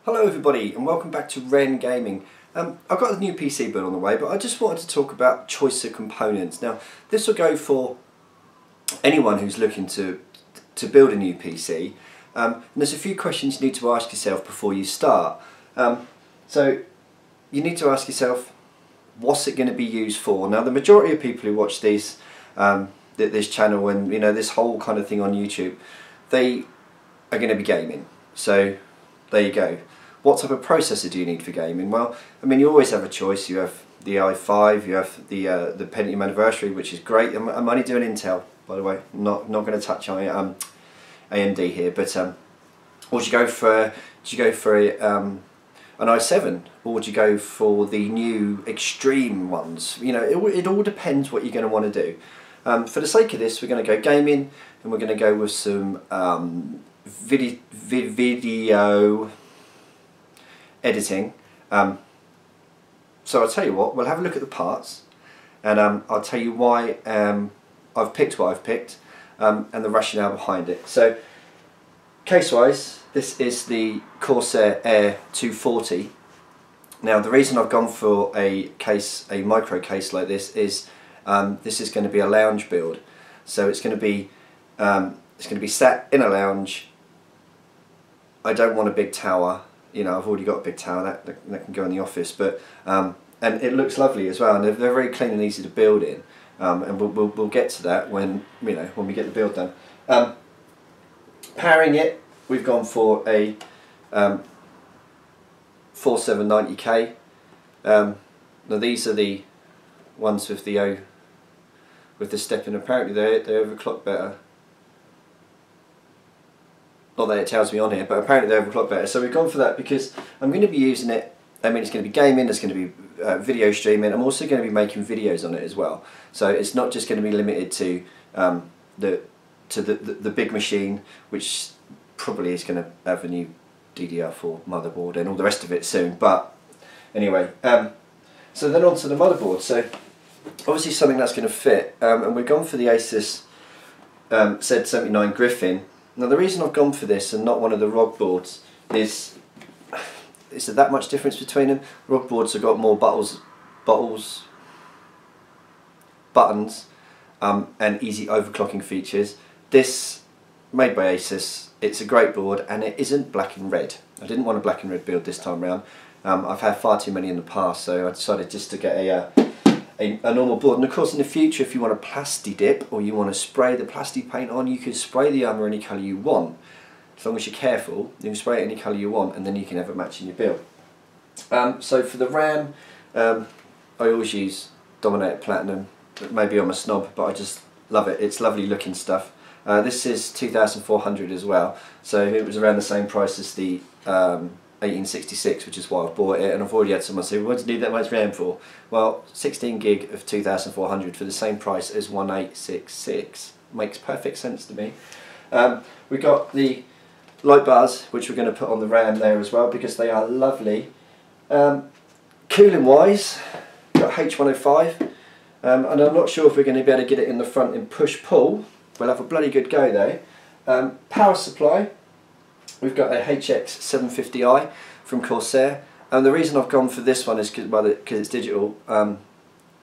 Hello everybody and welcome back to Ren Gaming. I've got a new PC build on the way, but I just wanted to talk about choice of components. Now this will go for anyone who's looking to build a new PC. And there's a few questions you need to ask yourself before you start. So you need to ask yourself, what's it going to be used for? Now the majority of people who watch this channel and this whole kind of thing on YouTube, they are going to be gaming. So there you go. What type of processor do you need for gaming? Well, I mean, you always have a choice. You have the i5, you have the Pentium Anniversary, which is great. I'm only doing Intel, by the way. I'm not going to touch on AMD here. But would you go for an i7, or would you go for the new extreme ones? It all depends what you're going to want to do. For the sake of this, we're going to go gaming, and we're going to go with some video editing. So I'll tell you what, we'll have a look at the parts, and I'll tell you why I've picked what I've picked, and the rationale behind it. So case wise, this is the Corsair Air 240. Now the reason I've gone for a micro case like this is this is going to be a lounge build. So it's going to be sat in a lounge. I don't want a big tower. I've already got a big tower that can go in the office, but and it looks lovely as well, and they're very clean and easy to build in, and we'll get to that when we get the build done. Powering it, we've gone for a 4790K. Now these are the ones with the step in. Apparently they overclock better. Not that it tells me on here, but apparently they overclock better. So we've gone for that because I'm going to be using it. I mean, it's going to be gaming, it's going to be video streaming. I'm also going to be making videos on it as well. So it's not just going to be limited to the big machine, which probably is going to have a new DDR4 motherboard and all the rest of it soon. But anyway, so then on to the motherboard. So obviously something that's going to fit, and we've gone for the Asus Z97 Gryphon. Now the reason I've gone for this and not one of the ROG boards is there that much difference between them? ROG boards have got more buttons, and easy overclocking features. This, made by Asus, it's a great board, and it isn't black and red. I didn't want a black and red build this time around. I've had far too many in the past, so I decided just to get a normal board. And of course in the future, if you want a plasti dip or you want to spray the plasti paint on, you can spray the armour any colour you want. As long as you're careful, you can spray it any colour you want, and then you can have it match in your build. So for the RAM, I always use Dominator Platinum. Maybe I'm a snob, but I just love it. It's lovely looking stuff. This is 2400 as well, so it was around the same price as the 1866, which is why I bought it. And I've already had someone say, what do you need that much RAM for? Well, 16 gig of 2400 for the same price as 1866 makes perfect sense to me. We've got the light bars, which we're going to put on the RAM there as well, because they are lovely. Cooling wise, got H105, and I'm not sure if we're going to be able to get it in the front in push-pull. We'll have a bloody good go though. Power supply, we've got a HX750i from Corsair, and the reason I've gone for this one is because it's digital,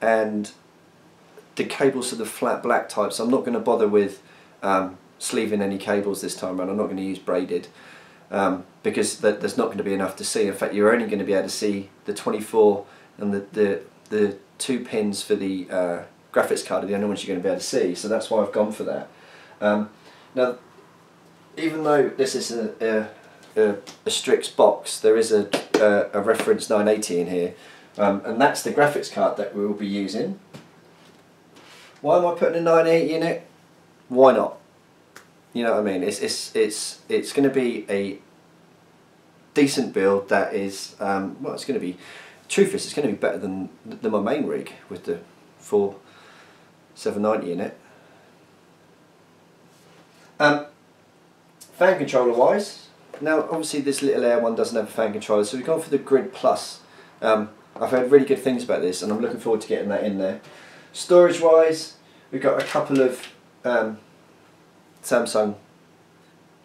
and the cables are the flat black type, so I'm not going to bother with sleeving any cables this time around. I'm not going to use braided, because there's not going to be enough to see. In fact, you're only going to be able to see the 24 and the 2 pins for the graphics card are the only ones you're going to be able to see, so that's why I've gone for that. Now, even though this is a Strix box, there is a reference 980 in here, and that's the graphics card that we will be using. Why am I putting a 980 in it? Why not? You know what I mean? It's going to be a decent build that is well, it's going to be. Truth is, it's going to be better than my main rig with the 4790 in it. Fan controller wise, now obviously this little Air one doesn't have a fan controller, so we've gone for the Grid Plus. I've heard really good things about this, and I'm looking forward to getting that in there. Storage wise, we've got a couple of Samsung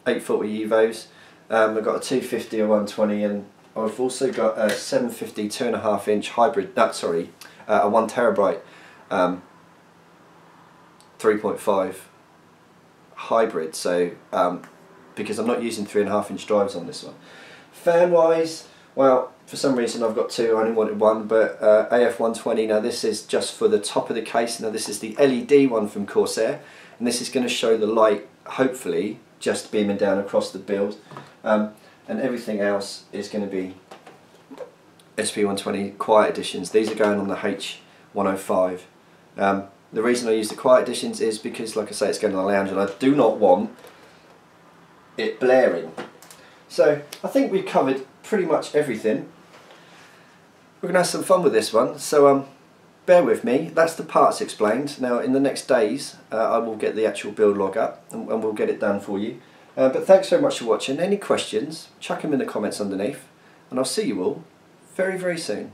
840 Evos. I've got a 250, a 120, and I've also got a 750 2.5 inch hybrid, a 1 terabyte 3.5 hybrid, so because I'm not using 3.5 inch drives on this one. Fan wise, well, for some reason I've got two, I only wanted one, but AF120, now this is just for the top of the case. Now this is the LED one from Corsair, and this is going to show the light, hopefully, just beaming down across the build, and everything else is going to be SP120 Quiet Editions. These are going on the H105. The reason I use the Quiet Editions is because, like I say, it's going on the lounge and I do not want it blaring. So I think we've covered pretty much everything. We're going to have some fun with this one, so bear with me. That's the parts explained. Now in the next days I will get the actual build log up and we'll get it done for you. But thanks so much for watching. Any questions, chuck them in the comments underneath, and I'll see you all very, very soon.